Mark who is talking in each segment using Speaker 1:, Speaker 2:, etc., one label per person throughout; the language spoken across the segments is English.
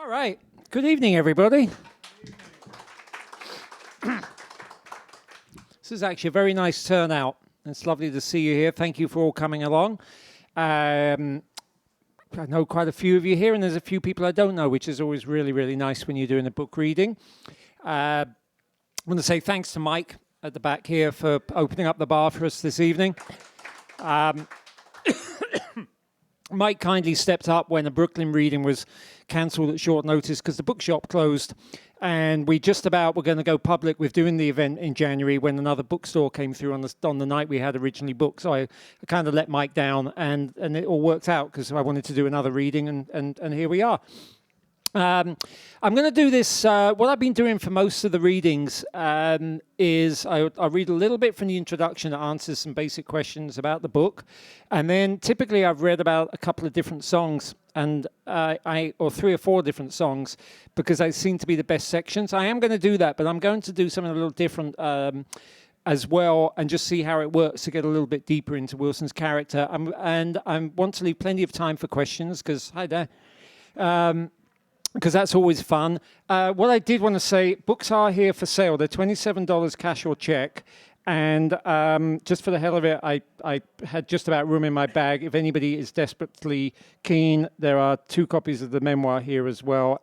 Speaker 1: All right. Good evening, everybody. This is actually a very nice turnout. It's lovely to see you here. Thank you for all coming along. I know quite a few of you here, and there's a few people I don't know, which is always really, really nice when you're doing a book reading. I want to say thanks to Mike at the back here for opening up the bar for us this evening. Mike kindly stepped up when a Brooklyn reading was cancelled at short notice because the bookshop closed, and we just about were going to go public with doing the event in January when another bookstore came through on the night we had originally booked. So I kind of let Mike down, and it all worked out because I wanted to do another reading, and here we are. I'm going to do this, what I've been doing for most of the readings is I read a little bit from the introduction that answers some basic questions about the book. And then typically I've read about a couple of different songs, and or 3 or 4 different songs, because they seem to be the best sections. I am going to do that, but I'm going to do something a little different as well, and just see how it works to get a little bit deeper into Wilson's character. And I want to leave plenty of time for questions, because, hi there. Because that's always fun. What I did want to say, books are here for sale. They're $27 cash or check. And just for the hell of it, I had just about room in my bag. If anybody is desperately keen, there are 2 copies of the memoir here as well,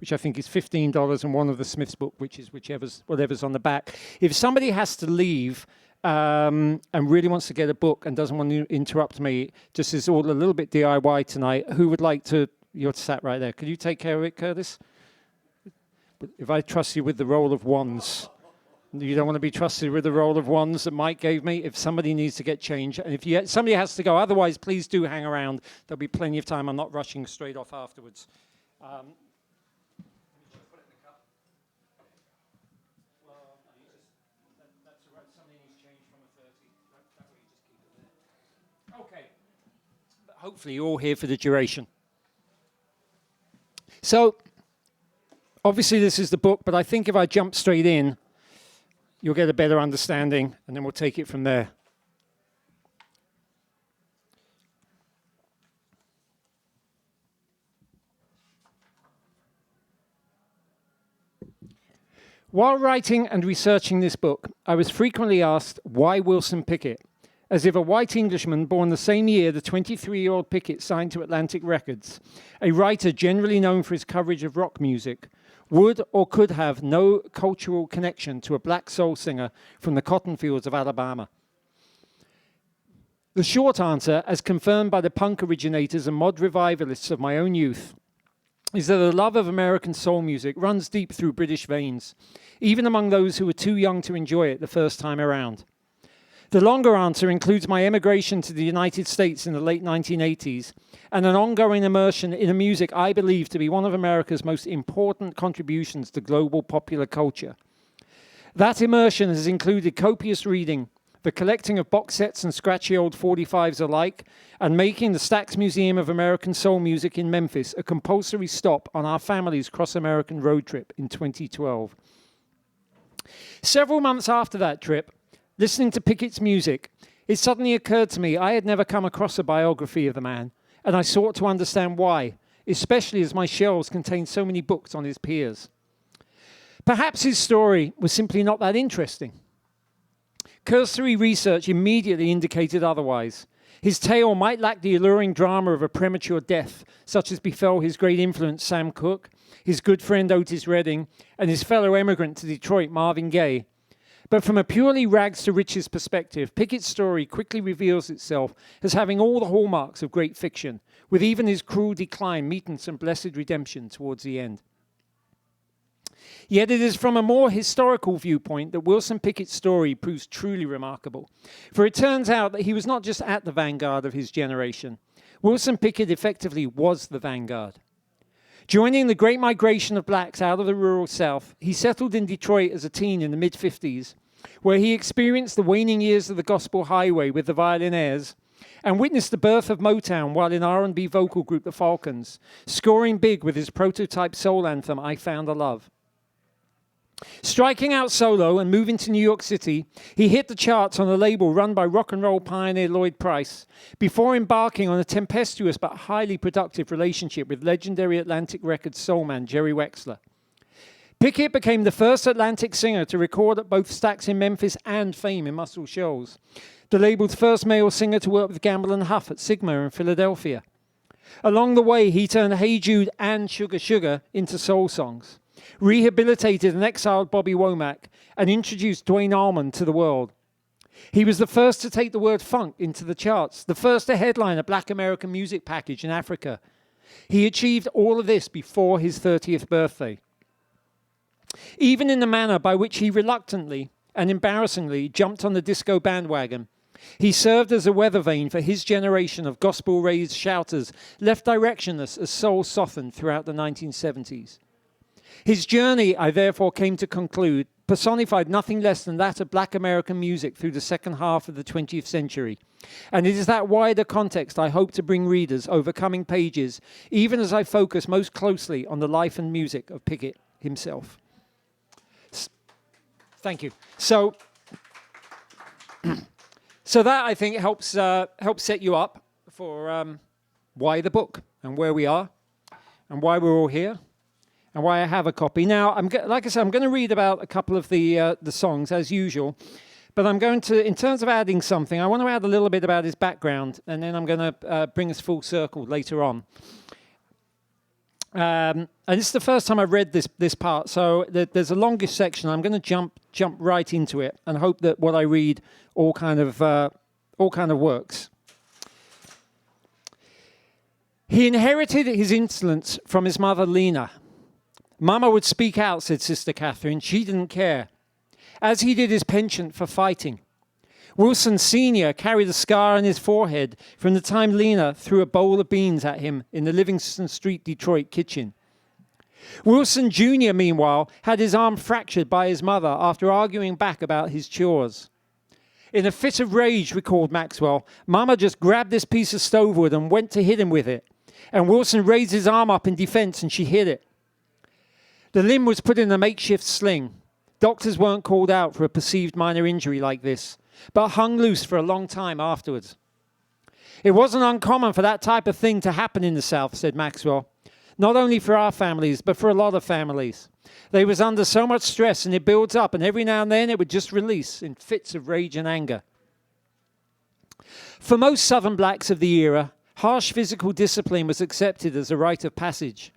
Speaker 1: which I think is $15, and one of the Smith's book, which is whatever's on the back. If somebody has to leave and really wants to get a book and doesn't want to interrupt me, just is all a little bit DIY tonight, who would like to... You're sat right there. Could you take care of it, Curtis? If I trust you with the roll of wands, you don't want to be trusted with the roll of wands that Mike gave me. If somebody needs to get changed, and if somebody has to go, otherwise, please do hang around. There'll be plenty of time. I'm not rushing straight off afterwards. Okay. Hopefully, you're all here for the duration. So, obviously this is the book, but I think if I jump straight in, you'll get a better understanding, and then we'll take it from there. While writing and researching this book, I was frequently asked, why Wilson Pickett? As if a white Englishman born the same year the 23-year-old Pickett signed to Atlantic Records, a writer generally known for his coverage of rock music, would or could have no cultural connection to a black soul singer from the cotton fields of Alabama. The short answer, as confirmed by the punk originators and mod revivalists of my own youth, is that the love of American soul music runs deep through British veins, even among those who were too young to enjoy it the first time around. The longer answer includes my emigration to the United States in the late 1980s and an ongoing immersion in a music I believe to be one of America's most important contributions to global popular culture. That immersion has included copious reading, the collecting of box sets and scratchy old 45s alike, and making the Stax Museum of American Soul Music in Memphis a compulsory stop on our family's cross-American road trip in 2012. Several months after that trip, listening to Pickett's music, it suddenly occurred to me I had never come across a biography of the man, and I sought to understand why, especially as my shelves contained so many books on his peers. Perhaps his story was simply not that interesting. Cursory research immediately indicated otherwise. His tale might lack the alluring drama of a premature death, such as befell his great influence Sam Cooke, his good friend Otis Redding, and his fellow emigrant to Detroit Marvin Gaye. But from a purely rags to riches perspective, Pickett's story quickly reveals itself as having all the hallmarks of great fiction, with even his cruel decline meeting some blessed redemption towards the end. Yet it is from a more historical viewpoint that Wilson Pickett's story proves truly remarkable. For it turns out that he was not just at the vanguard of his generation. Wilson Pickett effectively was the vanguard. Joining the great migration of blacks out of the rural South, he settled in Detroit as a teen in the mid-50s, where he experienced the waning years of the gospel highway with the Violinaires, and witnessed the birth of Motown while in R&B vocal group The Falcons, scoring big with his prototype soul anthem, I Found a Love. Striking out solo and moving to New York City, he hit the charts on a label run by rock and roll pioneer Lloyd Price, before embarking on a tempestuous but highly productive relationship with legendary Atlantic Records soulman Jerry Wexler. Pickett became the first Atlantic singer to record at both Stax in Memphis and Fame in Muscle Shoals, the label's first male singer to work with Gamble and Huff at Sigma in Philadelphia. Along the way, he turned Hey Jude and Sugar Sugar into soul songs, rehabilitated and exiled Bobby Womack, and introduced Duane Allman to the world. He was the first to take the word funk into the charts, the first to headline a Black American music package in Africa. He achieved all of this before his 30th birthday. Even in the manner by which he reluctantly and embarrassingly jumped on the disco bandwagon, he served as a weather vane for his generation of gospel-raised shouters left directionless as soul softened throughout the 1970s. His journey, I therefore came to conclude, personified nothing less than that of Black American music through the second half of the 20th century. And it is that wider context I hope to bring readers over coming pages, even as I focus most closely on the life and music of Pickett himself. Thank you. So that, I think, helps set you up for why the book and where we are and why we're all here and why I have a copy. Now, like I said, I'm going to read about a couple of the songs, as usual, but I'm going to, in terms of adding something, I want to add a little bit about his background, and then I'm going to bring us full circle later on. And this is the first time I've read this part, so there's a longish section. I'm going to jump right into it and hope that what I read all kind of works. He inherited his insolence from his mother, Lena. Mama would speak out, said Sister Catherine. She didn't care, as he did his penchant for fighting. Wilson Sr. carried a scar on his forehead from the time Lena threw a bowl of beans at him in the Livingston Street, Detroit kitchen. Wilson Jr., meanwhile, had his arm fractured by his mother after arguing back about his chores. In a fit of rage, recalled Maxwell, Mama just grabbed this piece of stove wood and went to hit him with it. And Wilson raised his arm up in defense and she hit it. The limb was put in a makeshift sling. Doctors weren't called out for a perceived minor injury like this, but hung loose for a long time afterwards. It wasn't uncommon for that type of thing to happen in the South, said Maxwell. Not only for our families, but for a lot of families. They was under so much stress and it builds up, and every now and then it would just release in fits of rage and anger. For most Southern blacks of the era, harsh physical discipline was accepted as a rite of passage.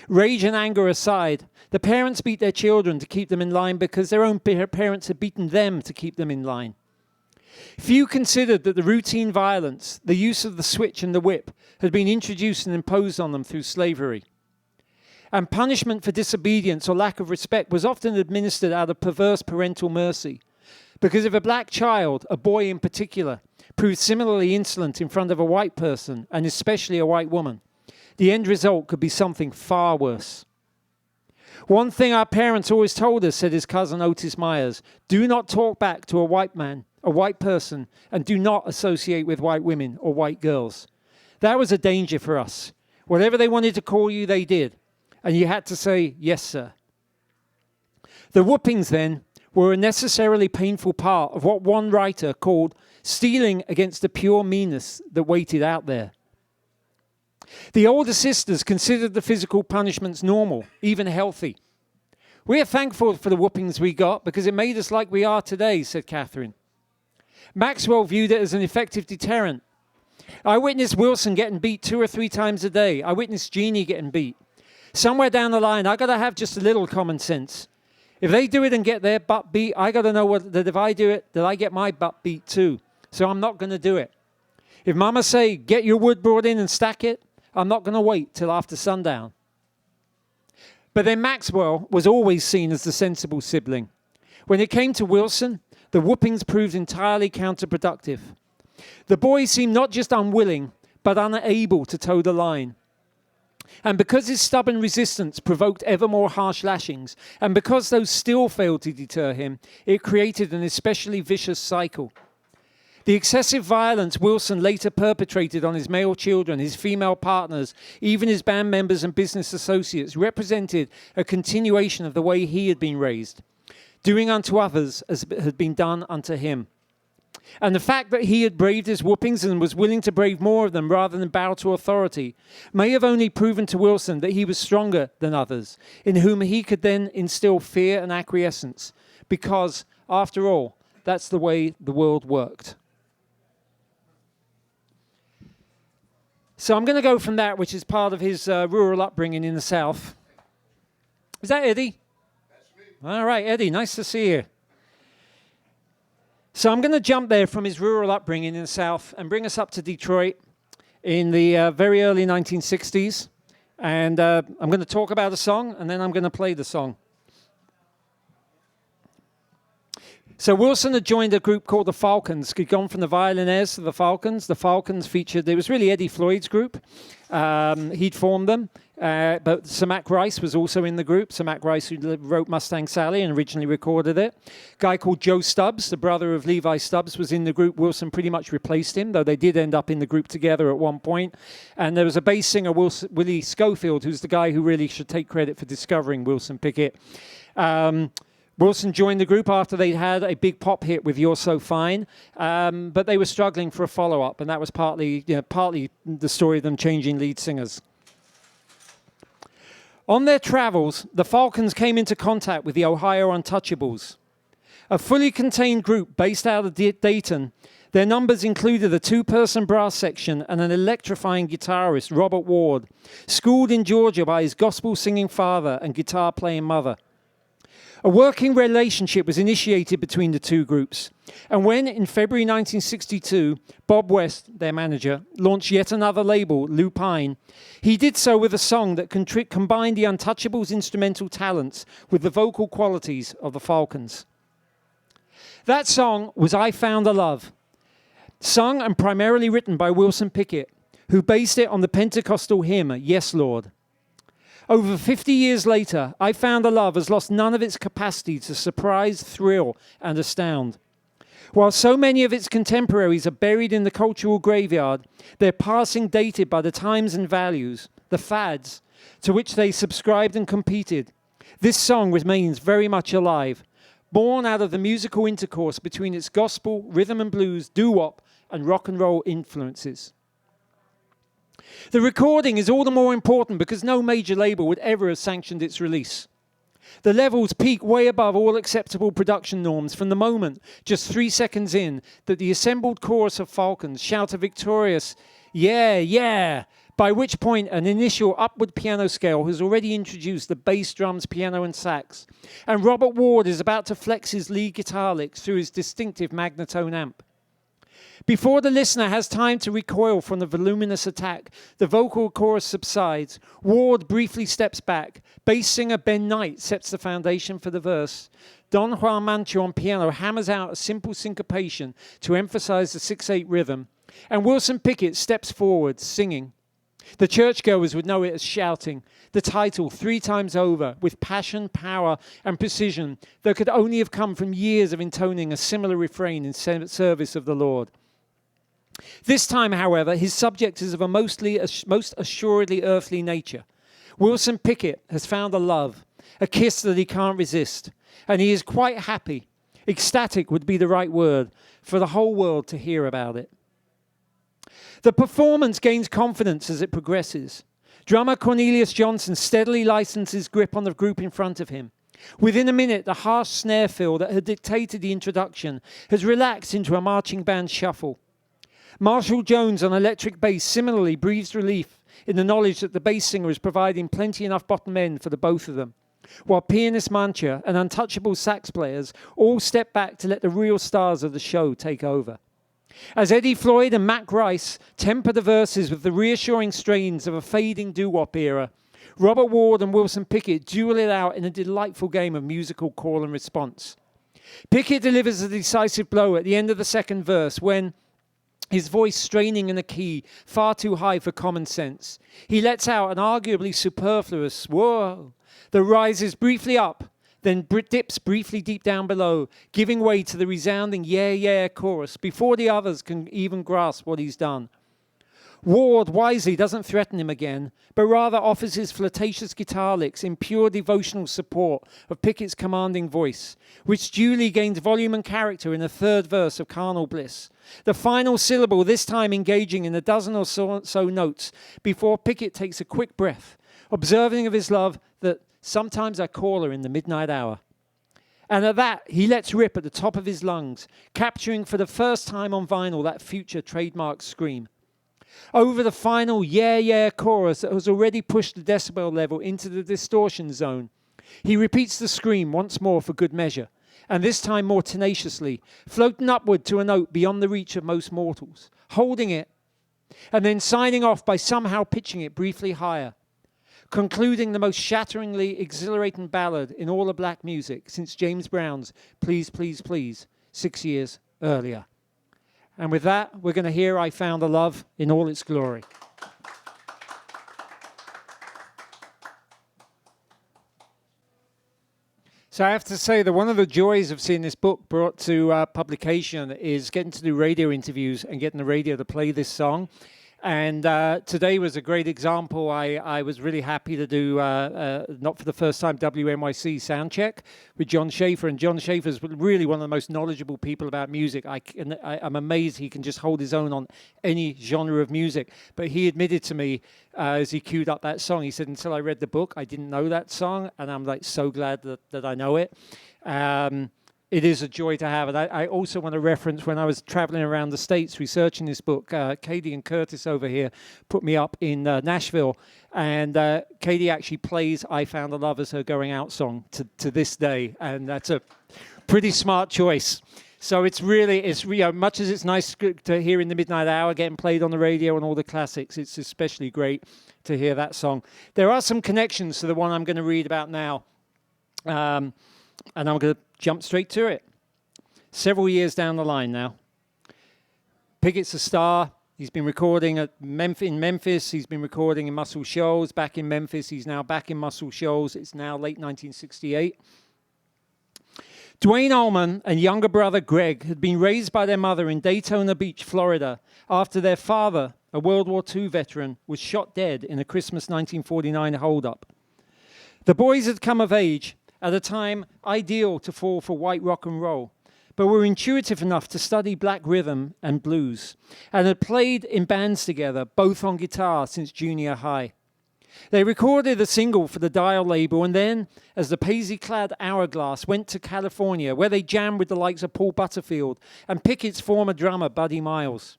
Speaker 1: Rage and anger aside, the parents beat their children to keep them in line because their own parents had beaten them to keep them in line. Few considered that the routine violence, the use of the switch and the whip, had been introduced and imposed on them through slavery. And punishment for disobedience or lack of respect was often administered out of perverse parental mercy. Because if a black child, a boy in particular, proved similarly insolent in front of a white person, and especially a white woman, the end result could be something far worse. One thing our parents always told us, said his cousin Otis Myers, do not talk back to a white man, a white person, and do not associate with white women or white girls. That was a danger for us. Whatever they wanted to call you, they did. And you had to say, yes, sir. The whoopings, then, were a necessarily painful part of what one writer called stealing against the pure meanness that waited out there. The older sisters considered the physical punishments normal, even healthy. We are thankful for the whoopings we got because it made us like we are today, said Catherine. Maxwell viewed it as an effective deterrent. I witnessed Wilson getting beat 2 or 3 times a day. I witnessed Jeannie getting beat. Somewhere down the line, I got to have just a little common sense. If they do it and get their butt beat, I got to know that if I do it, that I get my butt beat too. So I'm not going to do it. If Mama say, get your wood brought in and stack it, I'm not going to wait till after sundown. But then Maxwell was always seen as the sensible sibling. When it came to Wilson, the whoopings proved entirely counterproductive. The boy seemed not just unwilling, but unable to toe the line. And because his stubborn resistance provoked ever more harsh lashings, and because those still failed to deter him, it created an especially vicious cycle. The excessive violence Wilson later perpetrated on his male children, his female partners, even his band members and business associates, represented a continuation of the way he had been raised, doing unto others as had been done unto him. And the fact that he had braved his whoopings and was willing to brave more of them rather than bow to authority may have only proven to Wilson that he was stronger than others, in whom he could then instill fear and acquiescence, because, after all, that's the way the world worked. So I'm going to go from that, which is part of his rural upbringing in the South. Is that Eddie?
Speaker 2: That's me.
Speaker 1: All right, Eddie, nice to see you. So I'm going to jump there from his rural upbringing in the South and bring us up to Detroit in the very early 1960s. And I'm going to talk about a song, and then I'm going to play the song. So Wilson had joined a group called the Falcons. He'd gone from the Violinaires to the Falcons. The Falcons featured, it was really Eddie Floyd's group. He'd formed them, but Sir Mac Rice was also in the group. Sir Mac Rice, who wrote Mustang Sally and originally recorded it. A guy called Joe Stubbs, the brother of Levi Stubbs, was in the group. Wilson pretty much replaced him, though they did end up in the group together at one point. And there was a bass singer, Willie Schofield, who's the guy who really should take credit for discovering Wilson Pickett. Wilson joined the group after they'd had a big pop hit with You're So Fine, but they were struggling for a follow-up, and that was partly the story of them changing lead singers. On their travels, the Falcons came into contact with the Ohio Untouchables, a fully contained group based out of Dayton. Their numbers included a two-person brass section and an electrifying guitarist, Robert Ward, schooled in Georgia by his gospel-singing father and guitar-playing mother. A working relationship was initiated between the two groups, and when, in February 1962, Bob West, their manager, launched yet another label, Lupine, he did so with a song that combined the Untouchables' instrumental talents with the vocal qualities of the Falcons. That song was I Found a Love, sung and primarily written by Wilson Pickett, who based it on the Pentecostal hymn, Yes, Lord. Over 50 years later, I Found a Love has lost none of its capacity to surprise, thrill, and astound. While so many of its contemporaries are buried in the cultural graveyard, their passing dated by the times and values, the fads, to which they subscribed and competed, this song remains very much alive, born out of the musical intercourse between its gospel, rhythm and blues, doo-wop, and rock and roll influences. The recording is all the more important because no major label would ever have sanctioned its release. The levels peak way above all acceptable production norms from the moment, just 3 seconds in, that the assembled chorus of Falcons shout a victorious, "Yeah, yeah," by which point an initial upward piano scale has already introduced the bass, drums, piano and sax, and Robert Ward is about to flex his lead guitar licks through his distinctive Magnatone amp. Before the listener has time to recoil from the voluminous attack, the vocal chorus subsides. Ward briefly steps back. Bass singer Ben Knight sets the foundation for the verse. Don Juan Mancho on piano hammers out a simple syncopation to emphasize the 6/8 rhythm. And Wilson Pickett steps forward, singing. The churchgoers would know it as shouting, the title 3 times over, with passion, power, and precision that could only have come from years of intoning a similar refrain in service of the Lord. This time, however, his subject is of a most assuredly earthly nature. Wilson Pickett has found a love, a kiss that he can't resist, and he is quite happy, ecstatic would be the right word, for the whole world to hear about it. The performance gains confidence as it progresses. Drummer Cornelius Johnson steadily lightens his grip on the group in front of him. Within a minute, the harsh snare fill that had dictated the introduction has relaxed into a marching band shuffle. Marshall Jones on electric bass similarly breathes relief in the knowledge that the bass singer is providing plenty enough bottom end for the both of them, while pianist Mancha and untouchable sax players all step back to let the real stars of the show take over. As Eddie Floyd and Mac Rice temper the verses with the reassuring strains of a fading doo-wop era, Robert Ward and Wilson Pickett duel it out in a delightful game of musical call and response. Pickett delivers a decisive blow at the end of the second verse when, his voice straining in a key far too high for common sense, he lets out an arguably superfluous whoa that rises briefly up, then dips briefly deep down below, giving way to the resounding yeah, yeah chorus before the others can even grasp what he's done. Ward wisely doesn't threaten him again, but rather offers his flirtatious guitar licks in pure devotional support of Pickett's commanding voice, which duly gains volume and character in the third verse of Carnal Bliss. The final syllable this time engaging in a dozen or so notes before Pickett takes a quick breath, observing of his love that sometimes I call her in the midnight hour. And at that, he lets rip at the top of his lungs, capturing for the first time on vinyl that future trademark scream. Over the final yeah, yeah chorus that has already pushed the decibel level into the distortion zone, he repeats the scream once more for good measure, and this time more tenaciously, floating upward to a note beyond the reach of most mortals, holding it, and then signing off by somehow pitching it briefly higher, concluding the most shatteringly exhilarating ballad in all of black music since James Brown's Please, Please, Please, 6 years earlier. And with that, we're going to hear I Found a Love in all its glory. So I have to say that one of the joys of seeing this book brought to publication is getting to do radio interviews and getting the radio to play this song. And today was a great example. I was really happy to do, not for the first time, WNYC Soundcheck with John Schaefer. And John Schaefer is really one of the most knowledgeable people about music. I'm amazed he can just hold his own on any genre of music. But he admitted to me as he queued up that song, he said, until I read the book, I didn't know that song. And I'm like so glad that I know it. It is a joy to have. And I also want to reference when I was traveling around the States researching this book, Katie and Curtis over here put me up in Nashville. And Katie actually plays I Found a Love as her going out song to this day. And that's a pretty smart choice. So it's much as it's nice to hear in the midnight hour getting played on the radio and all the classics, it's especially great to hear that song. There are some connections to the one I'm going to read about now. And I'm going to jump straight to it. Several years down the line now. Pickett's a star. He's been recording in Memphis. He's been recording in Muscle Shoals. Back in Memphis. He's now back in Muscle Shoals. It's now late 1968. Duane Allman and younger brother Greg had been raised by their mother in Daytona Beach, Florida, after their father, a World War II veteran, was shot dead in a Christmas 1949 holdup. The boys had come of age at a time ideal to fall for white rock and roll, but were intuitive enough to study black rhythm and blues, and had played in bands together, both on guitar, since junior high. They recorded a single for the Dial label, and then, as the paisley-clad Hourglass, went to California, where they jammed with the likes of Paul Butterfield and Pickett's former drummer, Buddy Miles.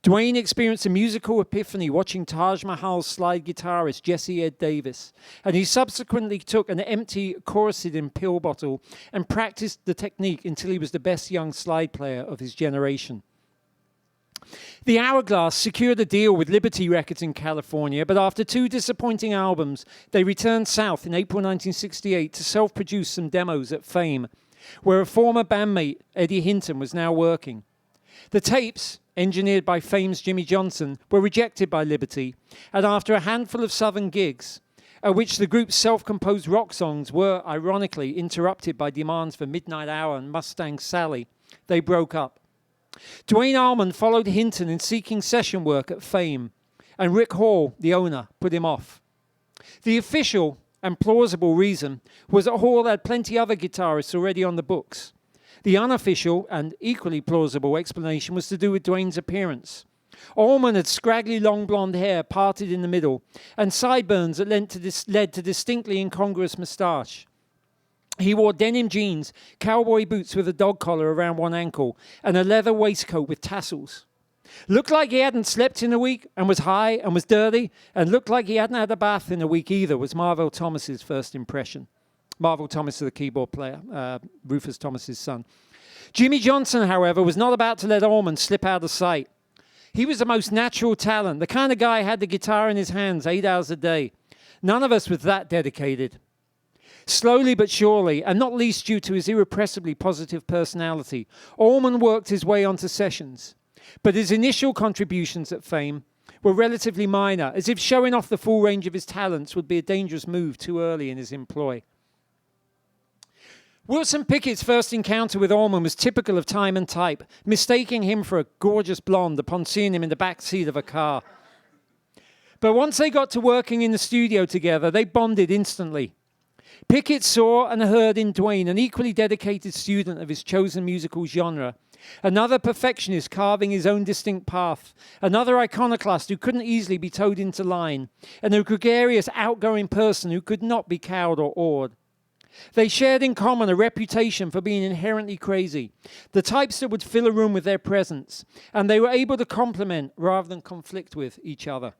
Speaker 1: Duane experienced a musical epiphany watching Taj Mahal's slide guitarist Jesse Ed Davis, and he subsequently took an empty Coricidin pill bottle and practiced the technique until he was the best young slide player of his generation. The Hourglass secured a deal with Liberty Records in California, but after 2 disappointing albums, they returned south in April 1968 to self-produce some demos at Fame, where a former bandmate, Eddie Hinton, was now working. The tapes, engineered by Fame's Jimmy Johnson, were rejected by Liberty, and after a handful of southern gigs, at which the group's self-composed rock songs were, ironically, interrupted by demands for Midnight Hour and Mustang Sally, they broke up. Duane Allman followed Hinton in seeking session work at Fame, and Rick Hall, the owner, put him off. The official and plausible reason was that Hall had plenty other guitarists already on the books. The unofficial and equally plausible explanation was to do with Duane's appearance. Allman had scraggly long blonde hair parted in the middle, and sideburns that led to distinctly incongruous moustache. He wore denim jeans, cowboy boots with a dog collar around one ankle, and a leather waistcoat with tassels. Looked like he hadn't slept in a week, and was high, and was dirty, and looked like he hadn't had a bath in a week either, was Marvel Thomas's first impression. Marvel Thomas, the keyboard player, Rufus Thomas's son. Jimmy Johnson, however, was not about to let Allman slip out of sight. He was the most natural talent, the kind of guy who had the guitar in his hands 8 hours a day. None of us was that dedicated. Slowly but surely, and not least due to his irrepressibly positive personality, Allman worked his way onto sessions. But his initial contributions at Fame were relatively minor, as if showing off the full range of his talents would be a dangerous move too early in his employ. Wilson Pickett's first encounter with Allman was typical of time and type, mistaking him for a gorgeous blonde upon seeing him in the back seat of a car. But once they got to working in the studio together, they bonded instantly. Pickett saw and heard in Duane an equally dedicated student of his chosen musical genre, another perfectionist carving his own distinct path, another iconoclast who couldn't easily be towed into line, and a gregarious, outgoing person who could not be cowed or awed. They shared in common a reputation for being inherently crazy, the types that would fill a room with their presence, and they were able to complement rather than conflict with each other.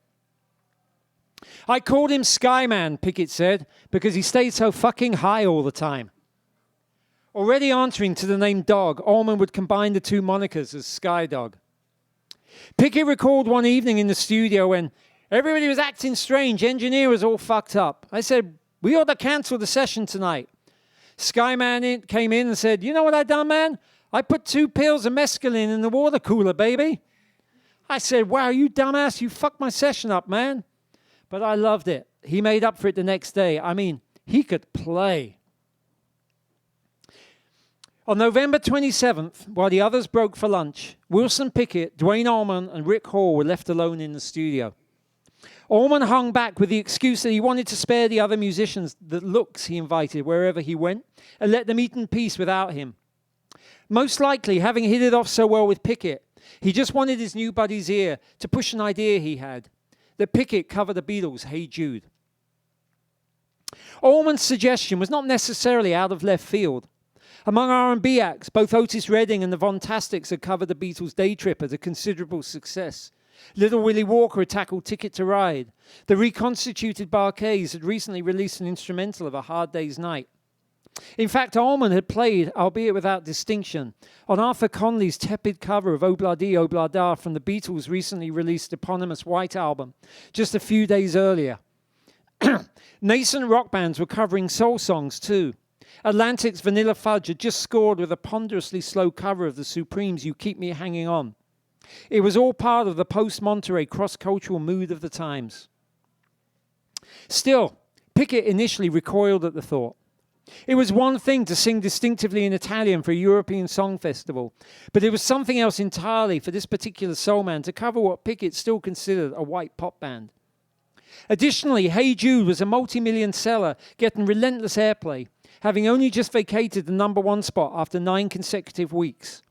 Speaker 1: I called him Skyman, Pickett said, because he stayed so fucking high all the time. Already answering to the name Dog, Allman would combine the two monikers as Sky Dog. Pickett recalled one evening in the studio when everybody was acting strange, engineer was all fucked up. I said, we ought to cancel the session tonight. Skyman came in and said, you know what I done, man? I put 2 pills of mescaline in the water cooler, baby. I said, wow, you dumbass, you fucked my session up, man. But I loved it. He made up for it the next day. I mean, he could play. On November 27th, while the others broke for lunch, Wilson Pickett, Duane Allman, and Rick Hall were left alone in the studio. Allman hung back with the excuse that he wanted to spare the other musicians the looks he invited wherever he went and let them eat in peace without him. Most likely, having hit it off so well with Pickett, he just wanted his new buddy's ear to push an idea he had, that Pickett cover the Beatles' Hey Jude. Allman's suggestion was not necessarily out of left field. Among R&B acts, both Otis Redding and the Von Tastics had covered the Beatles' Day Tripper to considerable success. Little Willie Walker had tackled Ticket to Ride. The reconstituted Bar-Kays had recently released an instrumental of A Hard Day's Night. In fact, Allman had played, albeit without distinction, on Arthur Conley's tepid cover of Obladi Oblada from the Beatles' recently released eponymous White Album, just a few days earlier. Nascent rock bands were covering soul songs too. Atlantic's Vanilla Fudge had just scored with a ponderously slow cover of the Supremes' You Keep Me Hanging On. It was all part of the post-Monterey cross-cultural mood of the times. Still, Pickett initially recoiled at the thought. It was one thing to sing distinctively in Italian for a European song festival, but it was something else entirely for this particular soul man to cover what Pickett still considered a white pop band. Additionally, Hey Jude was a multi-million seller getting relentless airplay, having only just vacated the #1 spot after 9 consecutive weeks.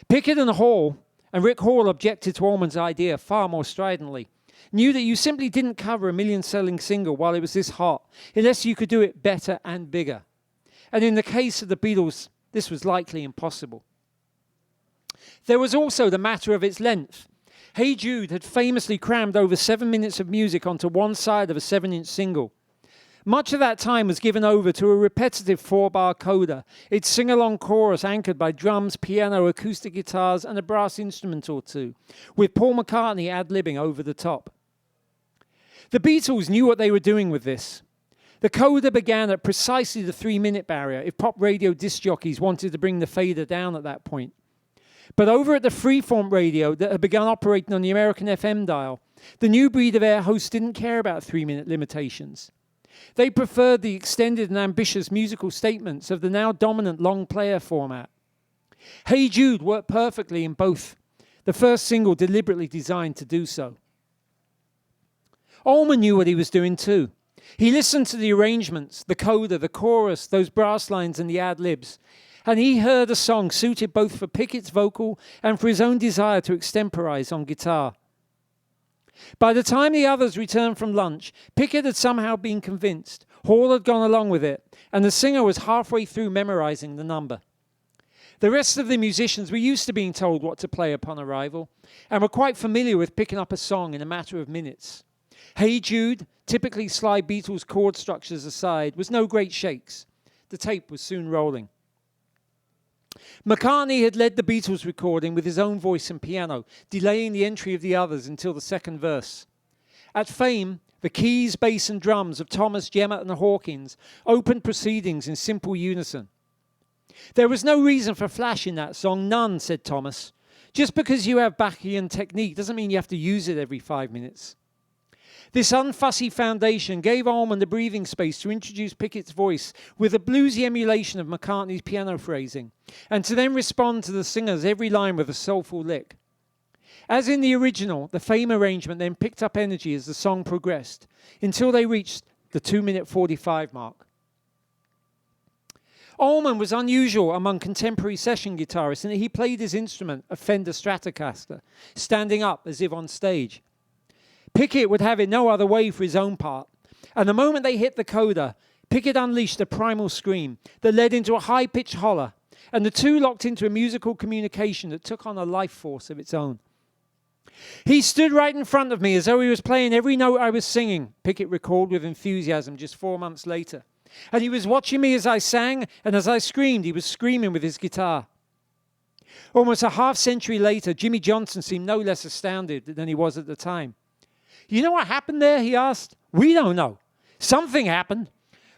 Speaker 1: Pickett and Rick Hall objected to Allman's idea far more stridently, knew that you simply didn't cover a million-selling single while it was this hot, unless you could do it better and bigger. And in the case of the Beatles, this was likely impossible. There was also the matter of its length. Hey Jude had famously crammed over 7 minutes of music onto one side of a 7-inch single. Much of that time was given over to a repetitive 4-bar coda, its sing-along chorus anchored by drums, piano, acoustic guitars, and a brass instrument or two, with Paul McCartney ad-libbing over the top. The Beatles knew what they were doing with this. The coda began at precisely the 3-minute barrier if pop radio disc jockeys wanted to bring the fader down at that point. But over at the freeform radio that had begun operating on the American FM dial, the new breed of air hosts didn't care about 3-minute limitations. They preferred the extended and ambitious musical statements of the now dominant long player format. Hey Jude worked perfectly in both, the first single deliberately designed to do so. Allman knew what he was doing too. He listened to the arrangements, the coda, the chorus, those brass lines and the ad-libs, and he heard a song suited both for Pickett's vocal and for his own desire to extemporize on guitar. By the time the others returned from lunch, Pickett had somehow been convinced. Hall had gone along with it, and the singer was halfway through memorizing the number. The rest of the musicians were used to being told what to play upon arrival, and were quite familiar with picking up a song in a matter of minutes. Hey Jude, typically sly Beatles chord structures aside, was no great shakes. The tape was soon rolling. McCartney had led the Beatles recording with his own voice and piano, delaying the entry of the others until the second verse. At Fame, the keys, bass and drums of Thomas, Jemmett and Hawkins opened proceedings in simple unison. There was no reason for flash in that song, none, said Thomas. Just because you have Bachian technique doesn't mean you have to use it every 5 minutes. This unfussy foundation gave Allman the breathing space to introduce Pickett's voice with a bluesy emulation of McCartney's piano phrasing, and to then respond to the singer's every line with a soulful lick. As in the original, the Fame arrangement then picked up energy as the song progressed, until they reached the 2-minute 45 mark. Allman was unusual among contemporary session guitarists in that he played his instrument, a Fender Stratocaster, standing up as if on stage. Pickett would have it no other way for his own part, and the moment they hit the coda, Pickett unleashed a primal scream that led into a high-pitched holler, and the two locked into a musical communication that took on a life force of its own. He stood right in front of me as though he was playing every note I was singing, Pickett recalled with enthusiasm just 4 months later. And he was watching me as I sang, and as I screamed, he was screaming with his guitar. Almost a half-century later, Jimmy Johnson seemed no less astounded than he was at the time. You know what happened there, he asked. We don't know. Something happened.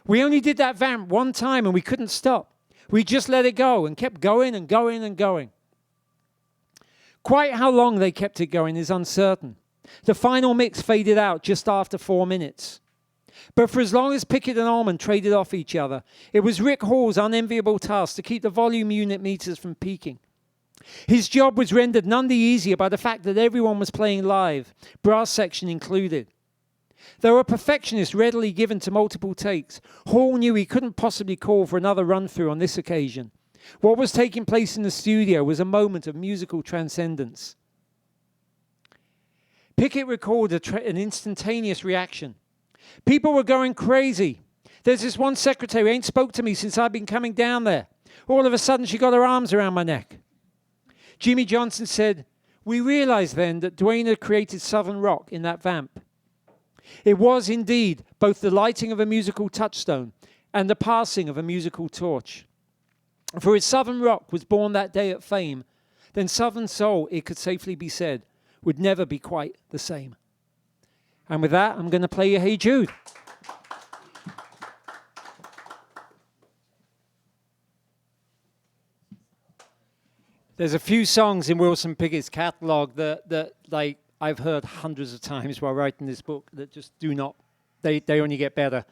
Speaker 1: We only did that vamp one time and we couldn't stop. We just let it go and kept going and going and going. Quite how long they kept it going is uncertain. The final mix faded out just after 4 minutes. But for as long as Pickett and Allman traded off each other, it was Rick Hall's unenviable task to keep the volume unit meters from peaking. His job was rendered none the easier by the fact that everyone was playing live, brass section included. Though a perfectionist readily given to multiple takes, Hall knew he couldn't possibly call for another run-through on this occasion. What was taking place in the studio was a moment of musical transcendence. Pickett recalled an instantaneous reaction. People were going crazy. There's this one secretary who ain't spoke to me since I've been coming down there. All of a sudden she got her arms around my neck. Jimmy Johnson said, we realized then that Duane had created Southern rock in that vamp. It was indeed both the lighting of a musical touchstone and the passing of a musical torch. For if Southern rock was born that day at Fame, then Southern soul, it could safely be said, would never be quite the same. And with that, I'm going to play you Hey Jude. There's a few songs in Wilson Pickett's catalog that like I've heard hundreds of times while writing this book that just do not, they only get better.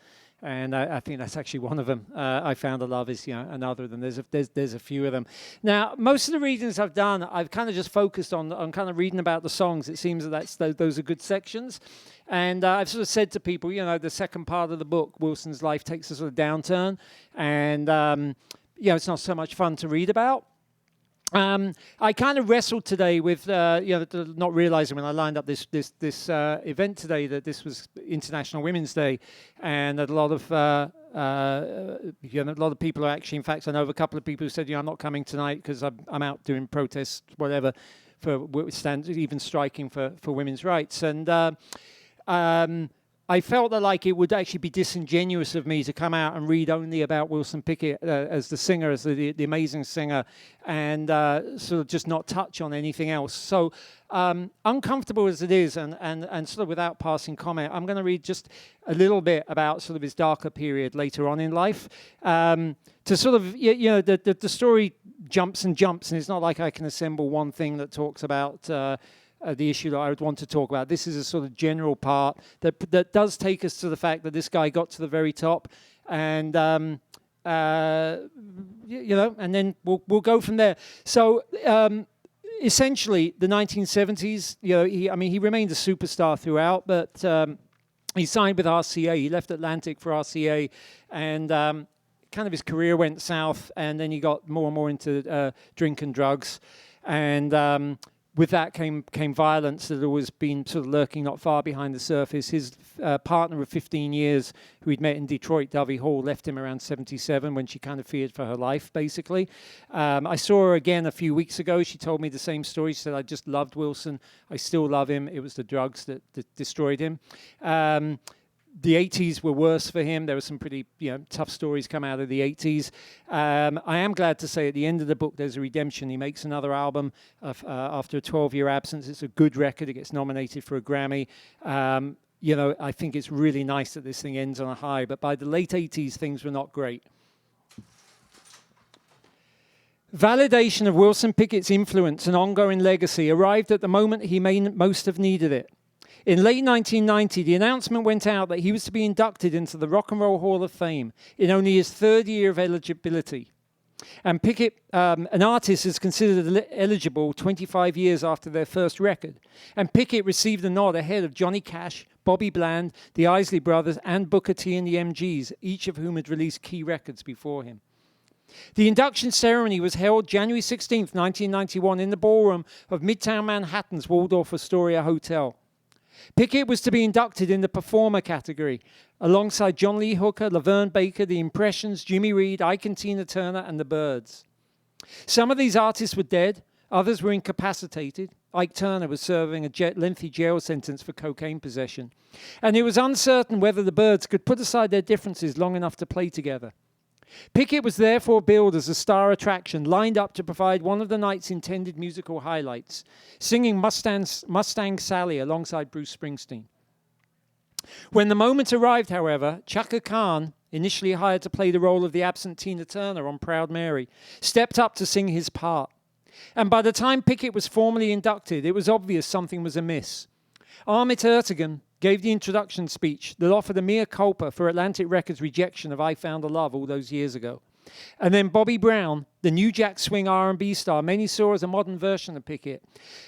Speaker 1: And I think that's actually one of them. I Found a Love is another of them. There's a few of them. Now, most of the readings I've done, I've kind of just focused on kind of reading about the songs. It seems that those are good sections. And I've sort of said to people, the second part of the book, Wilson's life takes a sort of downturn. And, it's not so much fun to read about. I kind of wrestled today with, not realizing when I lined up this event today that this was International Women's Day, and that a lot of people are actually, in fact, I know of a couple of people who said, I'm not coming tonight because I'm out doing protests, whatever, for even striking for women's rights, and I felt that it would actually be disingenuous of me to come out and read only about Wilson Pickett as the singer, as the amazing singer, and sort of just not touch on anything else. So uncomfortable as it is, and sort of without passing comment, I'm going to read just a little bit about sort of his darker period later on in life. To sort of, the story jumps and jumps, and it's not like I can assemble one thing that talks about the issue that I would want to talk about. This is a sort of general part that does take us to the fact that this guy got to the very top, and and then we'll go from there. So essentially, the 1970s, he remained a superstar throughout, but he signed with RCA. He left Atlantic for RCA, and kind of his career went south, and then he got more and more into drink and drugs, and with that came violence that had always been sort of lurking not far behind the surface. His partner of 15 years, who he'd met in Detroit, Dovey Hall, left him around 77 when she kind of feared for her life, basically. I saw her again a few weeks ago. She told me the same story. She said, I just loved Wilson. I still love him. It was the drugs that destroyed him. The 80s were worse for him. There were some pretty tough stories come out of the 80s. I am glad to say at the end of the book there's a redemption. He makes another album after a 12-year absence. It's a good record. It gets nominated for a Grammy. I think it's really nice that this thing ends on a high. But by the late 80s, things were not great. Validation of Wilson Pickett's influence and ongoing legacy arrived at the moment he may most have needed it. In late 1990, the announcement went out that he was to be inducted into the Rock and Roll Hall of Fame in only his third year of eligibility. And Pickett, an artist, is considered eligible 25 years after their first record. And Pickett received the nod ahead of Johnny Cash, Bobby Bland, the Isley Brothers, and Booker T and the MGs, each of whom had released key records before him. The induction ceremony was held January 16, 1991, in the ballroom of Midtown Manhattan's Waldorf Astoria Hotel. Pickett was to be inducted in the performer category, alongside John Lee Hooker, Laverne Baker, The Impressions, Jimmy Reed, Ike and Tina Turner, and the Byrds. Some of these artists were dead, others were incapacitated. Ike Turner was serving a lengthy jail sentence for cocaine possession. And it was uncertain whether the Byrds could put aside their differences long enough to play together. Pickett was therefore billed as a star attraction, lined up to provide one of the night's intended musical highlights, singing Mustang Sally alongside Bruce Springsteen. When the moment arrived, however, Chaka Khan, initially hired to play the role of the absent Tina Turner on Proud Mary, stepped up to sing his part. And by the time Pickett was formally inducted, it was obvious something was amiss. Ahmet Ertegun gave the introduction speech that offered a mea culpa for Atlantic Records' rejection of I Found a Love all those years ago. And then Bobby Brown, the New Jack Swing R&B star many saw as a modern version of Pickett,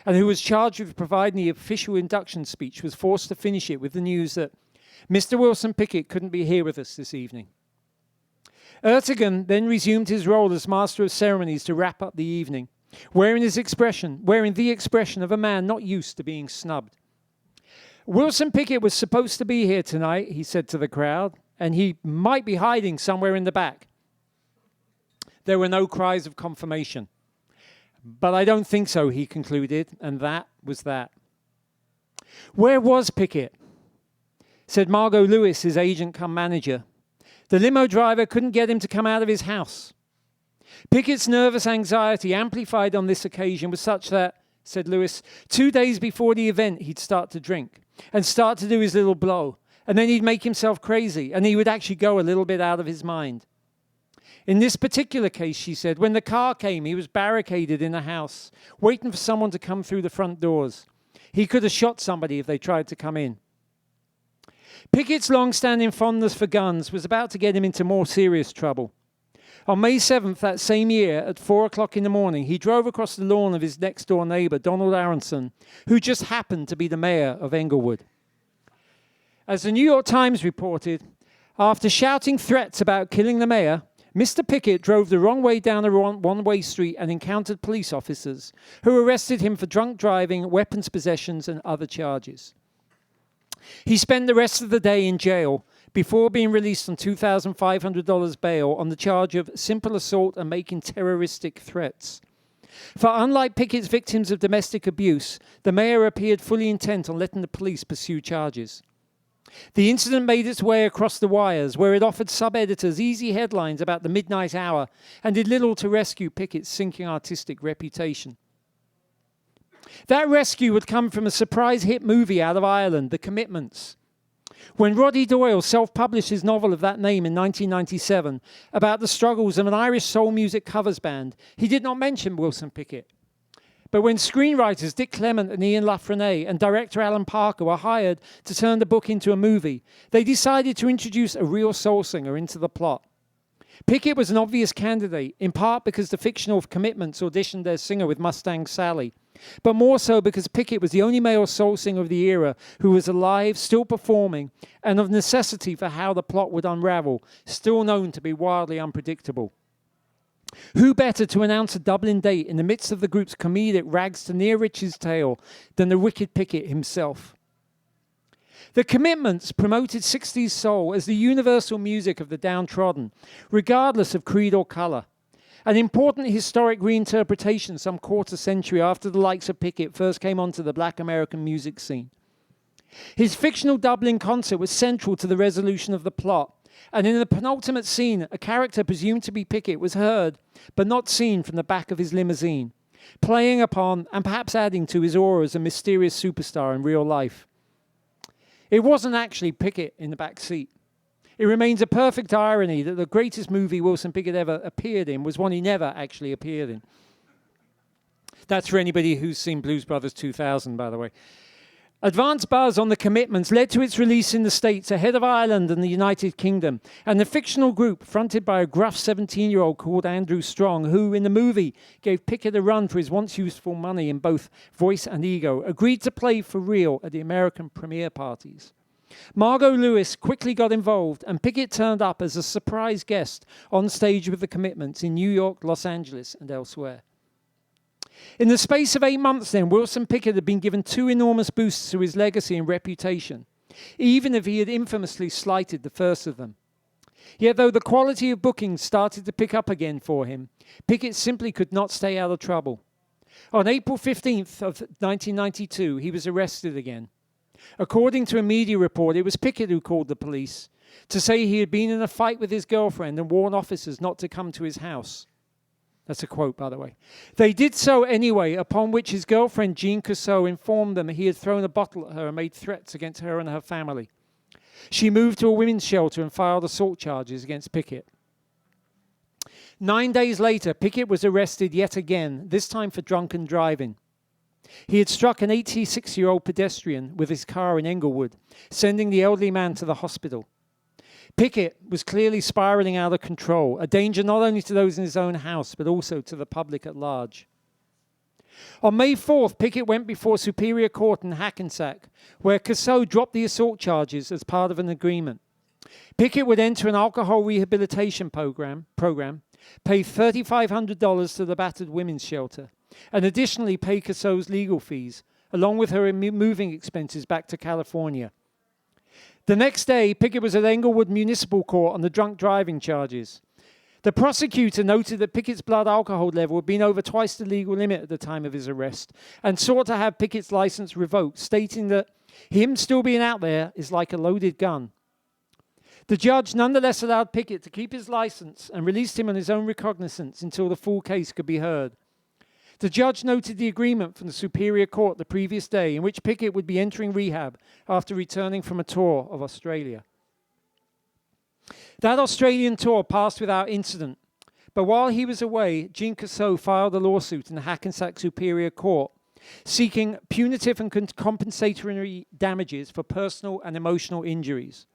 Speaker 1: and who was charged with providing the official induction speech, was forced to finish it with the news that Mr. Wilson Pickett couldn't be here with us this evening. Ertegun then resumed his role as master of ceremonies to wrap up the evening, wearing the expression of a man not used to being snubbed. Wilson Pickett was supposed to be here tonight, he said to the crowd, and he might be hiding somewhere in the back. There were no cries of confirmation. But I don't think so, he concluded, and that was that. Where was Pickett? Said Margot Lewis, his agent cum manager. The limo driver couldn't get him to come out of his house. Pickett's nervous anxiety, amplified on this occasion, was such that, said Lewis, 2 days before the event, he'd start to drink and start to do his little blow. And then he'd make himself crazy, and he would actually go a little bit out of his mind. In this particular case, she said, when the car came, he was barricaded in a house, waiting for someone to come through the front doors. He could have shot somebody if they tried to come in. Pickett's long-standing fondness for guns was about to get him into more serious trouble. On May 7th that same year, at 4 o'clock in the morning, he drove across the lawn of his next-door neighbor, Donald Aronson, who just happened to be the mayor of Englewood. As the New York Times reported, after shouting threats about killing the mayor, Mr. Pickett drove the wrong way down a one-way street and encountered police officers who arrested him for drunk driving, weapons possessions, and other charges. He spent the rest of the day in jail before being released on $2,500 bail on the charge of simple assault and making terroristic threats. For unlike Pickett's victims of domestic abuse, the mayor appeared fully intent on letting the police pursue charges. The incident made its way across the wires, where it offered sub-editors easy headlines about the midnight hour and did little to rescue Pickett's sinking artistic reputation. That rescue would come from a surprise hit movie out of Ireland, The Commitments. When Roddy Doyle self-published his novel of that name in 1997 about the struggles of an Irish soul music covers band, he did not mention Wilson Pickett. But when screenwriters Dick Clement and Ian LaFrennais and director Alan Parker were hired to turn the book into a movie, they decided to introduce a real soul singer into the plot. Pickett was an obvious candidate, in part because the fictional Commitments auditioned their singer with Mustang Sally, but more so because Pickett was the only male soul singer of the era who was alive, still performing, and of necessity for how the plot would unravel, still known to be wildly unpredictable. Who better to announce a Dublin date in the midst of the group's comedic rags to near riches tale than the wicked Pickett himself? The Commitments promoted 60s soul as the universal music of the downtrodden, regardless of creed or colour. An important historic reinterpretation some quarter century after the likes of Pickett first came onto the black American music scene. His fictional Dublin concert was central to the resolution of the plot, and in the penultimate scene, a character presumed to be Pickett was heard, but not seen from the back of his limousine, playing upon and perhaps adding to his aura as a mysterious superstar in real life. It wasn't actually Pickett in the back seat. It remains a perfect irony that the greatest movie Wilson Pickett ever appeared in was one he never actually appeared in. That's for anybody who's seen Blues Brothers 2000, by the way. Advance buzz on the commitments led to its release in the States ahead of Ireland and the United Kingdom. And the fictional group, fronted by a gruff 17-year-old called Andrew Strong, who in the movie gave Pickett a run for his once useful money in both voice and ego, agreed to play for real at the American premiere parties. Margot Lewis quickly got involved, and Pickett turned up as a surprise guest on stage with the commitments in New York, Los Angeles, and elsewhere. In the space of 8 months then, Wilson Pickett had been given 2 enormous boosts to his legacy and reputation, even if he had infamously slighted the first of them. Yet though the quality of bookings started to pick up again for him, Pickett simply could not stay out of trouble. On April 15th of 1992, he was arrested again. According to a media report, it was Pickett who called the police to say he had been in a fight with his girlfriend and warned officers not to come to his house. That's a quote, by the way. They did so anyway, upon which his girlfriend, Jean Cassot, informed them he had thrown a bottle at her and made threats against her and her family. She moved to a women's shelter and filed assault charges against Pickett. 9 days later, Pickett was arrested yet again, this time for drunken driving. He had struck an 86-year-old pedestrian with his car in Englewood, sending the elderly man to the hospital. Pickett was clearly spiraling out of control, a danger not only to those in his own house, but also to the public at large. On May 4th, Pickett went before Superior Court in Hackensack, where Cassot dropped the assault charges as part of an agreement. Pickett would enter an alcohol rehabilitation program, pay $3,500 to the battered women's shelter, and additionally pay Cassot's legal fees, along with her moving expenses back to California. The next day, Pickett was at Englewood Municipal Court on the drunk driving charges. The prosecutor noted that Pickett's blood alcohol level had been over twice the legal limit at the time of his arrest and sought to have Pickett's license revoked, stating that him still being out there is like a loaded gun. The judge nonetheless allowed Pickett to keep his license and released him on his own recognizance until the full case could be heard. The judge noted the agreement from the Superior Court the previous day in which Pickett would be entering rehab after returning from a tour of Australia. That Australian tour passed without incident, but while he was away, Jean Cassot filed a lawsuit in the Hackensack Superior Court seeking punitive and compensatory damages for personal and emotional injuries.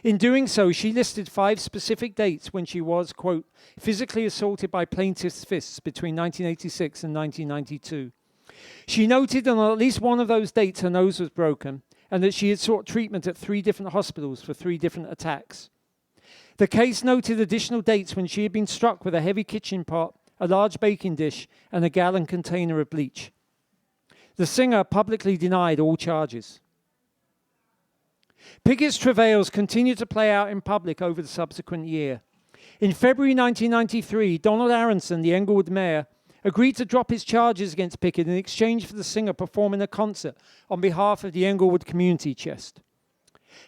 Speaker 1: In doing so, she listed 5 specific dates when she was, quote, physically assaulted by plaintiff's fists between 1986 and 1992. She noted that on at least one of those dates her nose was broken and that she had sought treatment at 3 different hospitals for 3 different attacks. The case noted additional dates when she had been struck with a heavy kitchen pot, a large baking dish, and a gallon container of bleach. The singer publicly denied all charges. Pickett's travails continued to play out in public over the subsequent year. In February 1993, Donald Aronson, the Englewood mayor, agreed to drop his charges against Pickett in exchange for the singer performing a concert on behalf of the Englewood Community Chest.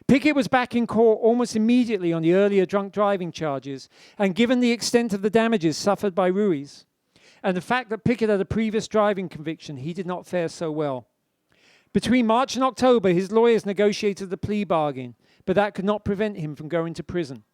Speaker 1: Pickett was back in court almost immediately on the earlier drunk driving charges, and given the extent of the damages suffered by Ruiz, and the fact that Pickett had a previous driving conviction, he did not fare so well. Between March and October, his lawyers negotiated the plea bargain, but that could not prevent him from going to prison.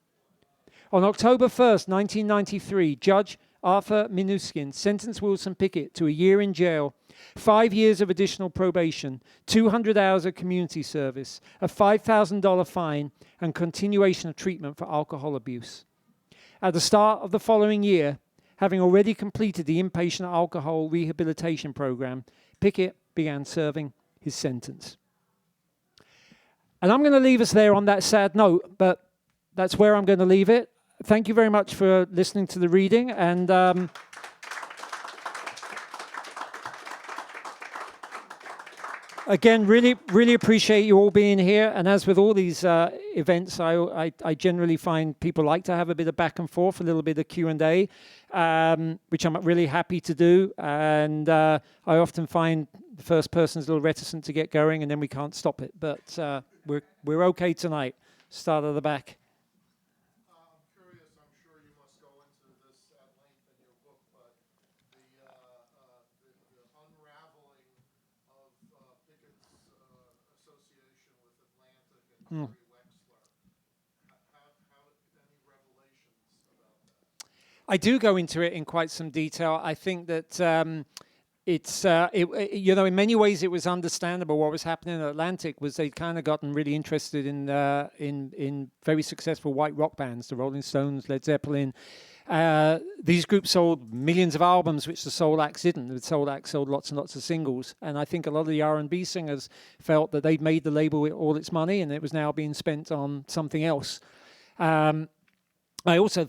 Speaker 1: On October 1st, 1993, Judge Arthur Minuskin sentenced Wilson Pickett to a year in jail, 5 years of additional probation, 200 hours of community service, a $5,000 fine, and continuation of treatment for alcohol abuse. At the start of the following year, having already completed the inpatient alcohol rehabilitation program, Pickett began serving his sentence. And I'm going to leave us there on that sad note, but that's where I'm going to leave it. Thank you very much for listening to the reading, and again, really appreciate you all being here. And as with all these events, I generally find people like to have a bit of back and forth, a little bit of Q&A, which I'm really happy to do. And I often find the first person's a little reticent to get going, and then we can't stop it. But we're okay tonight. Start at the back. Hmm. I do go into it in quite some detail. I think that it's you know, in many ways it was understandable what was happening in Atlantic. Was they'd kind of gotten really interested in very successful white rock bands, the Rolling Stones, Led Zeppelin. These groups sold millions of albums, which the soul acts didn't. The soul acts sold lots and lots of singles, and I think a lot of the R&B singers felt that they'd made the label with all its money, and it was now being spent on something else. I also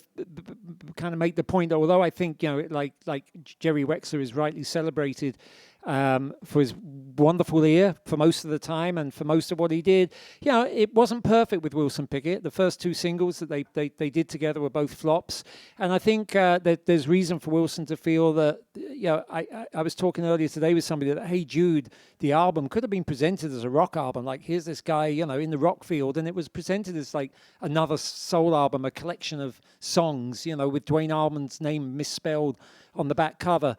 Speaker 1: kind of make the point that although I think, you know, like Jerry Wexler is rightly celebrated for his wonderful ear for most of the time and for most of what he did, you know, it wasn't perfect with Wilson Pickett. The first two singles that they did together were both flops, and I think that there's reason for Wilson to feel that, you know, I was talking earlier today with somebody that Hey Jude, the album, could have been presented as a rock album. Like, here's this guy, you know, in the rock field, and it was presented as like another soul album, a collection of songs, you know, with Dwayne Allman's name misspelled on the back cover.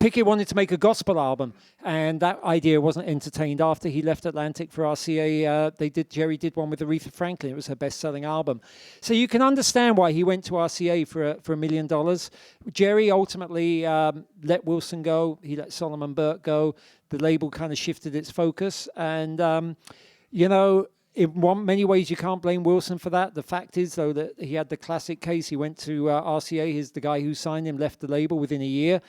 Speaker 1: Pickett wanted to make a gospel album, and that idea wasn't entertained. After he left Atlantic for RCA, Jerry did one with Aretha Franklin. It was her best-selling album. So you can understand why he went to RCA for $1 million. Jerry ultimately let Wilson go. He let Solomon Burke go. The label kind of shifted its focus, and you know, in many ways, you can't blame Wilson for that. The fact is, though, that he had the classic case. He went to RCA. The guy who signed him left the label within a year,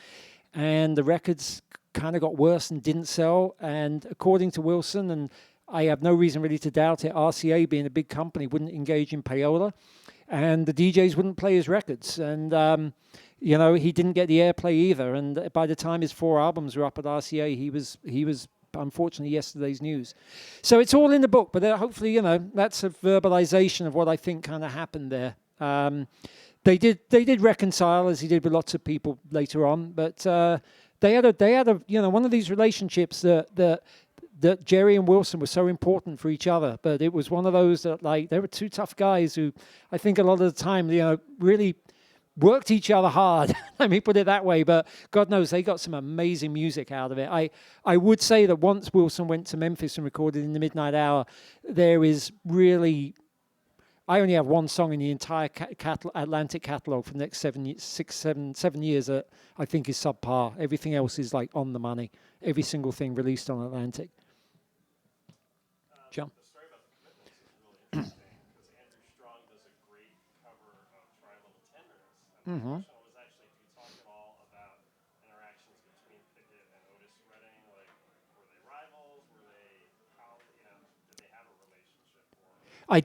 Speaker 1: and the records kind of got worse and didn't sell. And according to Wilson, and I have no reason really to doubt it, RCA, being a big company, wouldn't engage in payola, and the DJs wouldn't play his records. And you know, he didn't get the airplay either. And by the time his 4 albums were up at RCA, he was unfortunately yesterday's news. So it's all in the book, but hopefully, you know, that's a verbalization of what I think kind of happened there. They did reconcile, as he did with lots of people later on, but they had a you know, one of these relationships that Jerry and Wilson were so important for each other, but it was one of those that, like, they were two tough guys who I think a lot of the time, you know, really worked each other hard. Let me put it that way. But God knows they got some amazing music out of it. I would say that once Wilson went to Memphis and recorded in the Midnight Hour, there is really, I only have one song in the entire Atlantic catalog for the next 7 years that I think is subpar. Everything else is like on the money. Every single thing released on Atlantic. John?
Speaker 2: The story about the commitments is really interesting because Andrew Strong does a great cover of Try a Little Tenderness. And the question was actually, if you talk at all about interactions between Pickett and Otis Redding, like, were they rivals? Were they, how, you know, did they have a relationship?
Speaker 1: I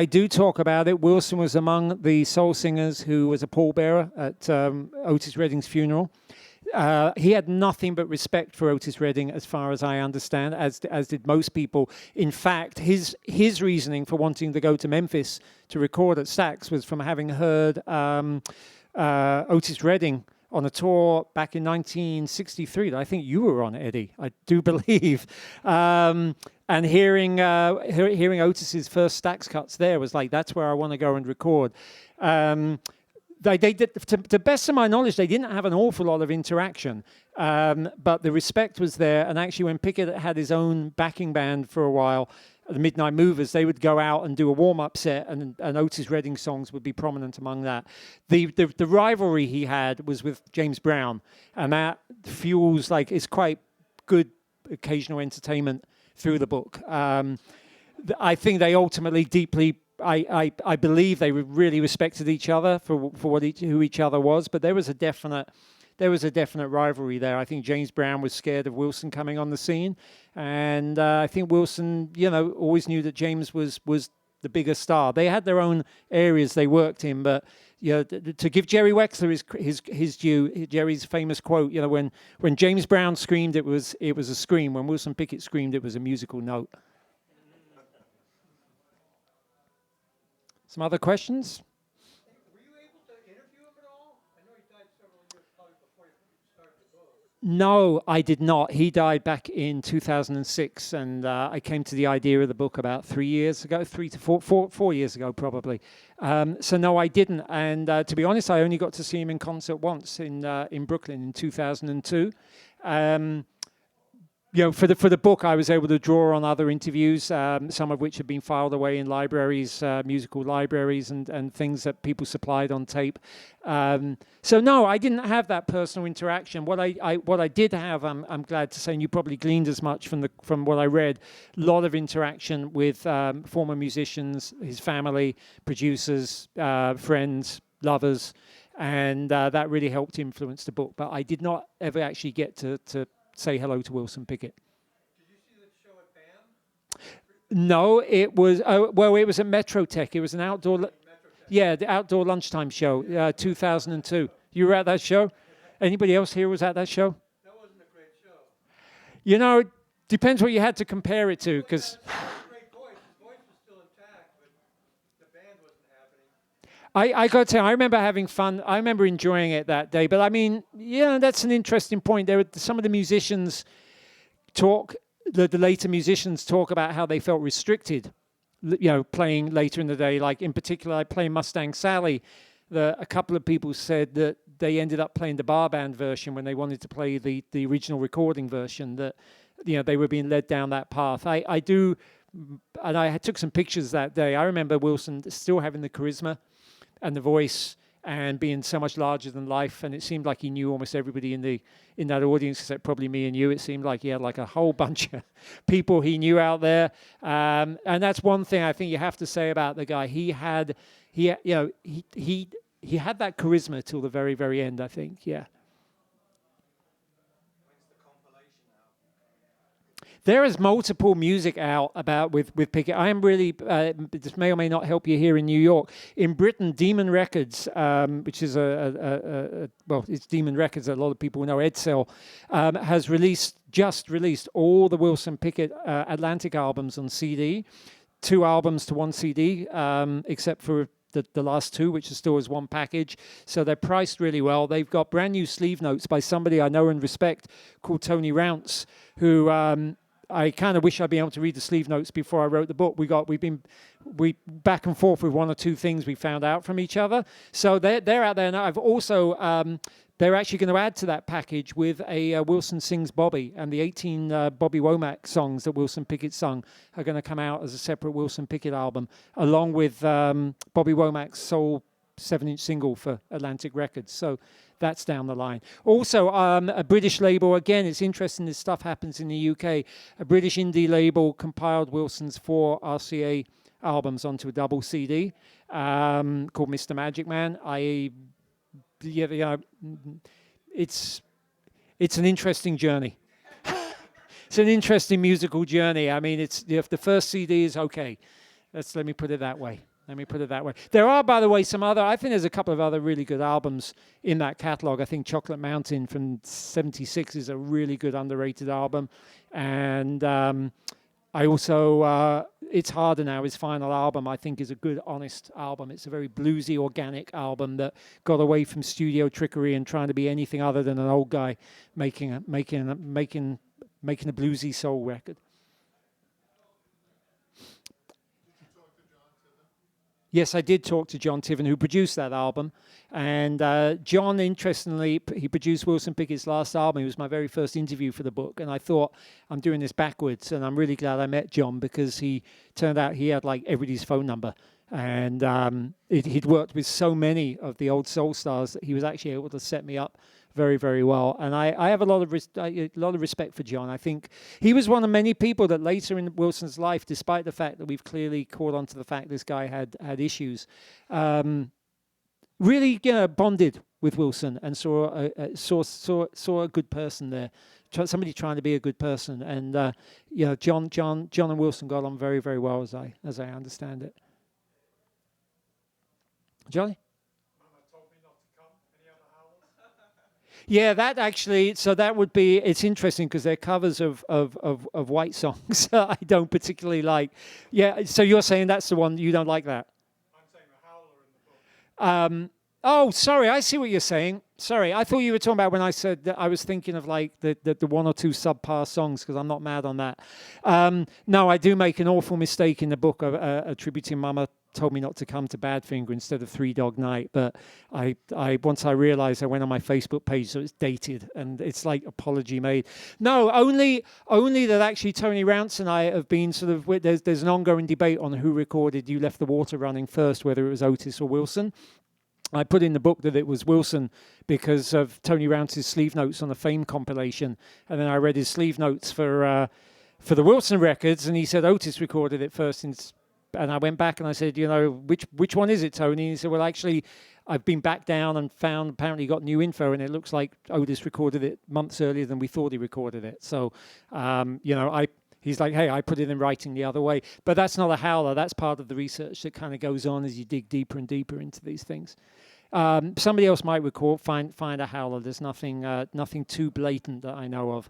Speaker 1: do talk about it. Wilson was among the soul singers who was a pallbearer at Otis Redding's funeral. He had nothing but respect for Otis Redding, as far as I understand, as did most people. In fact, his reasoning for wanting to go to Memphis to record at Stax was from having heard Otis Redding on a tour back in 1963. I think you were on, Eddie, I do believe. And hearing Otis's first Stax cuts there was like, that's where I want to go and record. They did, to the best of my knowledge, they didn't have an awful lot of interaction, but the respect was there. And actually, when Pickett had his own backing band for a while, the Midnight Movers, they would go out and do a warm-up set, and Otis Redding songs would be prominent among that. The rivalry he had was with James Brown, and that fuels, like, it's quite good occasional entertainment through the book. I think they ultimately deeply, I believe they really respected each other for who each other was, but there was a definite rivalry there. I think James Brown was scared of Wilson coming on the scene, and I think Wilson, you know, always knew that James was the bigger star. They had their own areas they worked in, but you know, to give Jerry Wexler his due, Jerry's famous quote, you know, when James Brown screamed, it was a scream. When Wilson Pickett screamed, it was a musical note. Some other questions?
Speaker 3: Were you able to interview him at all? I know he died several years probably before you started the book.
Speaker 1: No, I did not. He died back in 2006, and I came to the idea of the book about 3 years ago, 3 to 4 years ago, probably. So no, I didn't. And to be honest, I only got to see him in concert once in Brooklyn in 2002. for the book, I was able to draw on other interviews, some of which have been filed away in libraries, musical libraries, and things that people supplied on tape. So no, I didn't have that personal interaction. What I did have, I'm glad to say, and you probably gleaned as much from what I read, a lot of interaction with former musicians, his family, producers, friends, lovers, and that really helped influence the book. But I did not ever actually get to say hello to Wilson Pickett.
Speaker 3: Did you see the show at BAM?
Speaker 1: No, it was it was at Metrotech. It was an outdoor, the outdoor lunchtime show, 2002. You were at that show? Anybody else here was at that show?
Speaker 3: That wasn't a great show.
Speaker 1: It depends what you had to compare it to, because
Speaker 3: He had a great voice. His voice was still intact, but the band wasn't happening.
Speaker 1: I got to say, I remember having fun. I remember enjoying it that day. But I mean, that's an interesting point. There were some of the musicians the later musicians talk about how they felt restricted, playing later in the day. Like in particular, playing Mustang Sally. A couple of people said that they ended up playing the bar band version when they wanted to play the original recording version. That they were being led down that path. I do, and I took some pictures that day. I remember Wilson still having the charisma and the voice, and being so much larger than life, and it seemed like he knew almost everybody in that audience, except probably me and you. It seemed like he had like a whole bunch of people he knew out there, and that's one thing I think you have to say about the guy. He had that charisma till the very, very end, I think. Yeah. There is multiple music out about with Pickett. I am really, this may or may not help you here in New York. In Britain, Demon Records, which is it's Demon Records, a lot of people know, Edsel, has just released all the Wilson Pickett Atlantic albums on CD, 2 albums to 1 CD, except for the last 2, which is still as one package. So they're priced really well. They've got brand new sleeve notes by somebody I know and respect called Tony Rounce, who I kind of wish I'd been able to read the sleeve notes before I wrote the book. We back and forth with 1 or 2 things we found out from each other. So they're out there now. I've also they're actually going to add to that package with a Wilson Sings Bobby, and the 18 Bobby Womack songs that Wilson Pickett sung are going to come out as a separate Wilson Pickett album, along with Bobby Womack's soul 7-inch single for Atlantic Records. So that's down the line. Also, a British label, again, it's interesting this stuff happens in the UK. A British indie label compiled Wilson's 4 RCA albums onto a double CD called Mr. Magic Man. It's an interesting journey. It's an interesting musical journey. I mean, if the first CD is okay. Let me put it that way. There are, by the way, I think there's a couple of other really good albums in that catalog. I think Chocolate Mountain from '76 is a really good underrated album. And I also, It's Harder Now, his final album, I think is a good, honest album. It's a very bluesy, organic album that got away from studio trickery and trying to be anything other than an old guy making a bluesy soul record. Yes, I did talk to John Tiven, who produced that album. And John, interestingly, he produced Wilson Pickett's last album. It was my very first interview for the book. And I thought, I'm doing this backwards. And I'm really glad I met John, because he turned out he had like everybody's phone number. And he'd worked with so many of the old soul stars that he was actually able to set me up very, very well. And I have a lot of respect for John. I think he was one of many people that later in Wilson's life, despite the fact that we've clearly caught on to the fact this guy had issues, really bonded with Wilson and saw a good person there, somebody trying to be a good person. And John and Wilson got on very, very well, as I understand it. Johnny? Yeah, that actually, so that would be, it's interesting because they're covers of white songs I don't particularly like. Yeah, so you're saying that's the one, you don't like that?
Speaker 3: I'm saying the Howler in the book.
Speaker 1: Oh, sorry, I see what you're saying. Sorry, I thought you were talking about when I said that I was thinking of like the 1 or 2 subpar songs, because I'm not mad on that. No, I do make an awful mistake in the book of attributing Mama told me not to come to Badfinger instead of Three Dog Night. But once I realized, I went on my Facebook page, so it's dated, and it's like apology made. No, only that actually Tony Rounce and I have been sort of, there's an ongoing debate on who recorded You Left the Water Running first, whether it was Otis or Wilson. I put in the book that it was Wilson because of Tony Rounce's sleeve notes on the Fame compilation, and then I read his sleeve notes for the Wilson records, and he said Otis recorded it first. And I went back and I said, which one is it, Tony? And he said, well, actually, I've been back down and found, apparently got new info, and it looks like Otis recorded it months earlier than we thought he recorded it. So, he's like, hey, I put it in writing the other way. But that's not a howler. That's part of the research that kind of goes on as you dig deeper and deeper into these things. Somebody else might find a howler. There's nothing too blatant that I know of.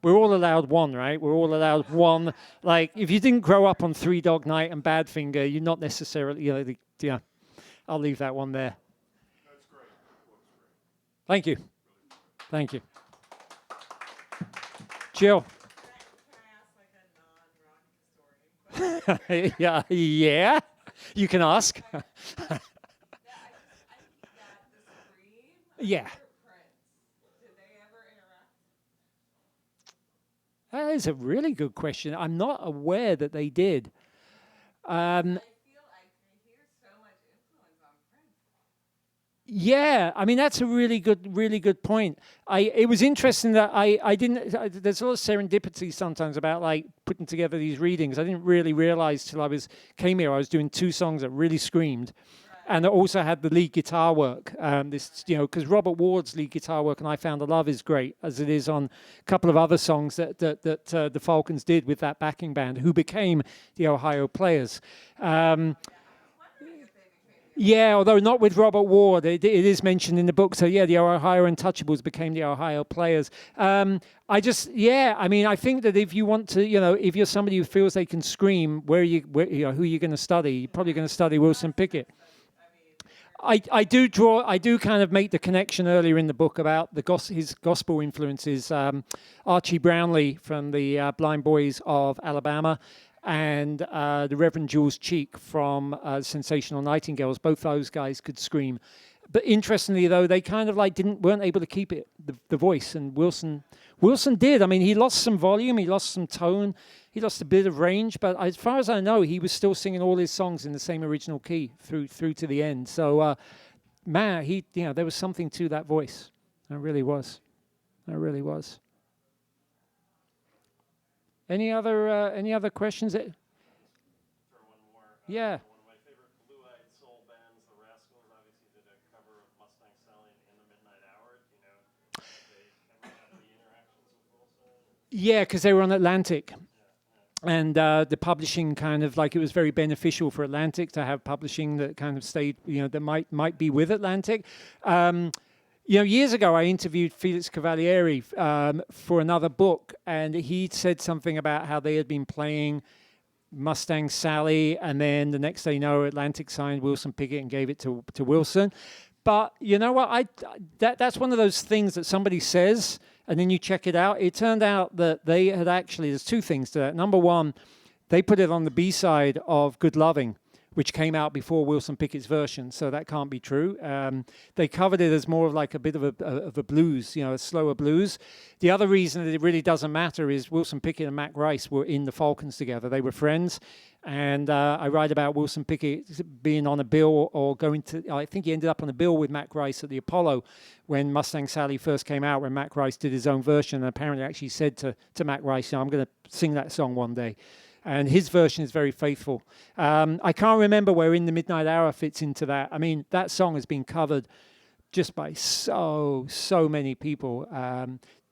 Speaker 1: We're all allowed one, right? We're all allowed one. Like, if you didn't grow up on Three Dog Night and Badfinger, you're not necessarily, yeah. I'll leave that one there.
Speaker 2: That's great.
Speaker 1: Thank you. Thank you. Jill. Yeah. You can ask. Yeah. That is a really good question. I'm not aware that they did.
Speaker 4: I feel I hear so much influence on Prince.
Speaker 1: Yeah, I mean that's a really good point. It was interesting that I didn't. There's a lot of serendipity sometimes about like putting together these readings. I didn't really realize till I came here. I was doing two songs that really screamed. And it also had the lead guitar work. Because Robert Ward's lead guitar work and I Found a Love is great, as it is on a couple of other songs that the Falcons did with that backing band, who became the Ohio Players. Yeah, although not with Robert Ward. It is mentioned in the book. So, yeah, the Ohio Untouchables became the Ohio Players. I think that if you want to, if you're somebody who feels they can scream, who are you going to study? You're probably going to study Wilson Pickett. I do kind of make the connection earlier in the book about his gospel influences. Archie Brownlee from the Blind Boys of Alabama, and the Reverend Jules Cheek from Sensational Nightingales. Both those guys could scream, but interestingly though, they kind of like weren't able to keep it the voice. And Wilson did. I mean, he lost some volume, he lost some tone, he lost a bit of range, but as far as I know, he was still singing all his songs in the same original key through to the end. So, there was something to that voice. There really was. Any other questions?
Speaker 2: Throw one more.
Speaker 1: Yeah.
Speaker 2: One of my favorite blue-eyed soul bands, the Rascals, obviously did a cover of Mustang Sally in the Midnight Hour. They ever had any interactions with Wilson?
Speaker 1: Yeah, because they were on Atlantic. And the publishing kind of like, it was very beneficial for Atlantic to have publishing that kind of stayed, that might be with Atlantic. Years ago, I interviewed Felix Cavalieri for another book, and he said something about how they had been playing Mustang Sally, and then the next day, Atlantic signed Wilson Pickett and gave it to Wilson. But you know what? That's one of those things that somebody says, and then you check it out. It turned out that they had actually, there's two things to that. Number one, they put it on the B-side of Good Loving, which came out before Wilson Pickett's version, so that can't be true. They covered it as more of like a bit of a blues, a slower blues. The other reason that it really doesn't matter is Wilson Pickett and Mac Rice were in the Falcons together. They were friends, and I write about Wilson Pickett being on a bill or I think he ended up on a bill with Mac Rice at the Apollo when Mustang Sally first came out, when Mac Rice did his own version, and apparently actually said to Mac Rice, I'm going to sing that song one day. And his version is very faithful. I can't remember where In the Midnight Hour fits into that. I mean, that song has been covered just by so many people.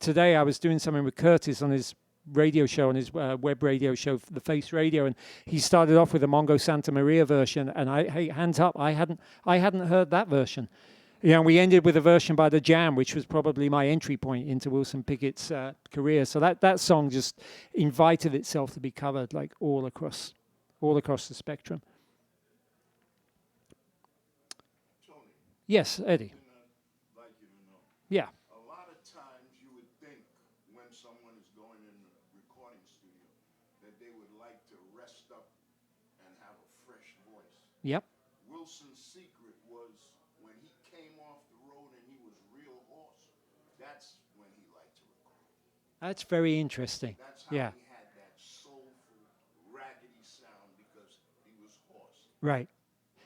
Speaker 1: Today I was doing something with Curtis on his radio show, on his web radio show, The Face Radio, and he started off with a Mongo Santa Maria version, and hey, hands up, I hadn't heard that version. We ended with a version by The Jam, which was probably my entry point into Wilson Pickett's career. So that song just invited itself to be covered like all across the spectrum.
Speaker 5: Tony.
Speaker 1: Yes, Eddie.
Speaker 5: I'd like you to know.
Speaker 1: Yeah.
Speaker 5: A lot of times you would think when someone is going in a recording studio that they would like to rest up and have a fresh voice.
Speaker 1: Yep.
Speaker 5: Wilson's secret was when he came off the road and he was real hoarse. That's when he liked to record.
Speaker 1: That's very interesting.
Speaker 5: That's how
Speaker 1: Yeah.
Speaker 5: he had that soulful, raggedy sound because he was hoarse.
Speaker 1: Right.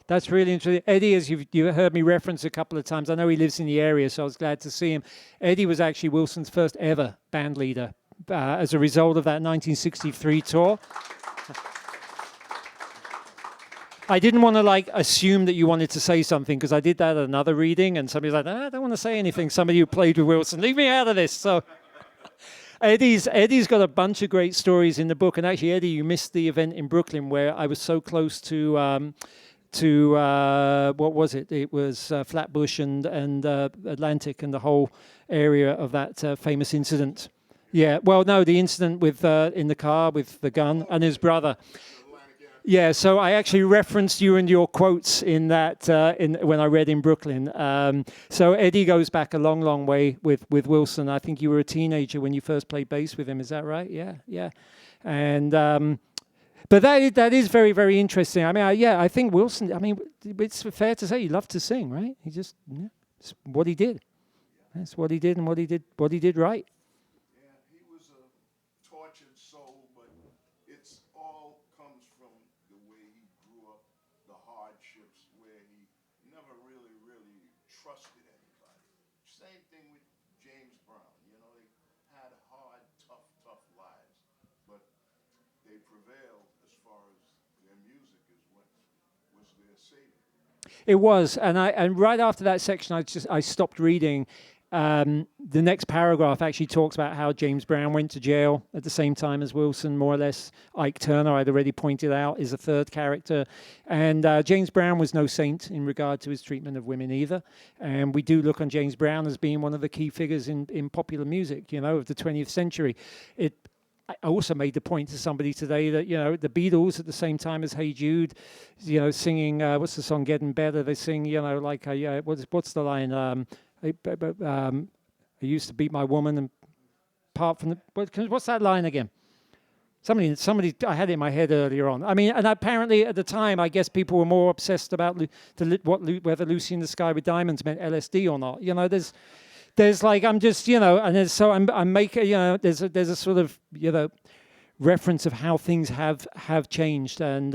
Speaker 1: That's really interesting. Eddie, as you've heard me reference a couple of times, I know he lives in the area, so I was glad to see him. Eddie was actually Wilson's first ever band leader as a result of that 1963 tour. I didn't want to like assume that you wanted to say something because I did that at another reading and somebody's like, I don't want to say anything. Somebody who played with Wilson, leave me out of this. So Eddie's got a bunch of great stories in the book. And actually, Eddie, you missed the event in Brooklyn where I was so close to what was it? It was Flatbush and Atlantic and the whole area of that famous incident. Yeah, well, no, the incident with in the car with the gun and his brother. Yeah, so I actually referenced you and your quotes in that when I read in Brooklyn. So Eddie goes back a long, long way with Wilson. I think you were a teenager when you first played bass with him. Is that right? Yeah. And but that is very, very interesting. I mean, I think Wilson. I mean, it's fair to say he loved to sing, right? He just it's what he did. That's what he did, and what he did right.
Speaker 5: Yeah, he was a tortured soul, but it's all comes from the way he grew up, the hardships, where he never really, really trusted anybody. Same thing with James Brown. You know, they had hard, tough lives, but they prevailed as far as their music is what was their savior.
Speaker 1: It was, and right after that section, I stopped reading. The next paragraph actually talks about how James Brown went to jail at the same time as Wilson, more or less. Ike Turner, I'd already pointed out, is a third character. And James Brown was no saint in regard to his treatment of women either. And we do look on James Brown as being one of the key figures in popular music, of the 20th century. I also made the point to somebody today that, the Beatles at the same time as Hey Jude, singing, what's the song, Getting Better? They sing, like, what's the line? I used to beat my woman, and apart from what's that line again? Somebody, I had it in my head earlier on. I mean, and apparently at the time, I guess people were more obsessed about whether Lucy in the Sky with Diamonds meant LSD or not. There's like, I'm just, and so I'm making, there's a sort of, reference of how things have changed. And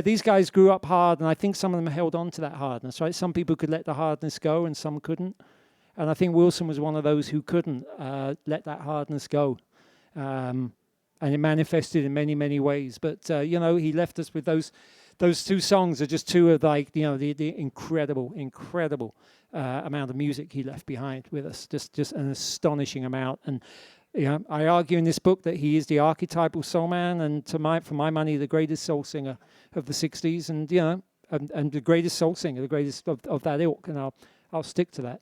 Speaker 1: these guys grew up hard, and I think some of them held on to that hardness, right? Some people could let the hardness go and some couldn't. And I think Wilson was one of those who couldn't let that hardness go. And it manifested in many, many ways. But, he left us with those two songs are just two of the incredible amount of music he left behind with us. Just an astonishing amount. And I argue in this book that he is the archetypal soul man, and for my money, the greatest soul singer of the '60s, and and the greatest soul singer, the greatest of that ilk. And I'll stick to that.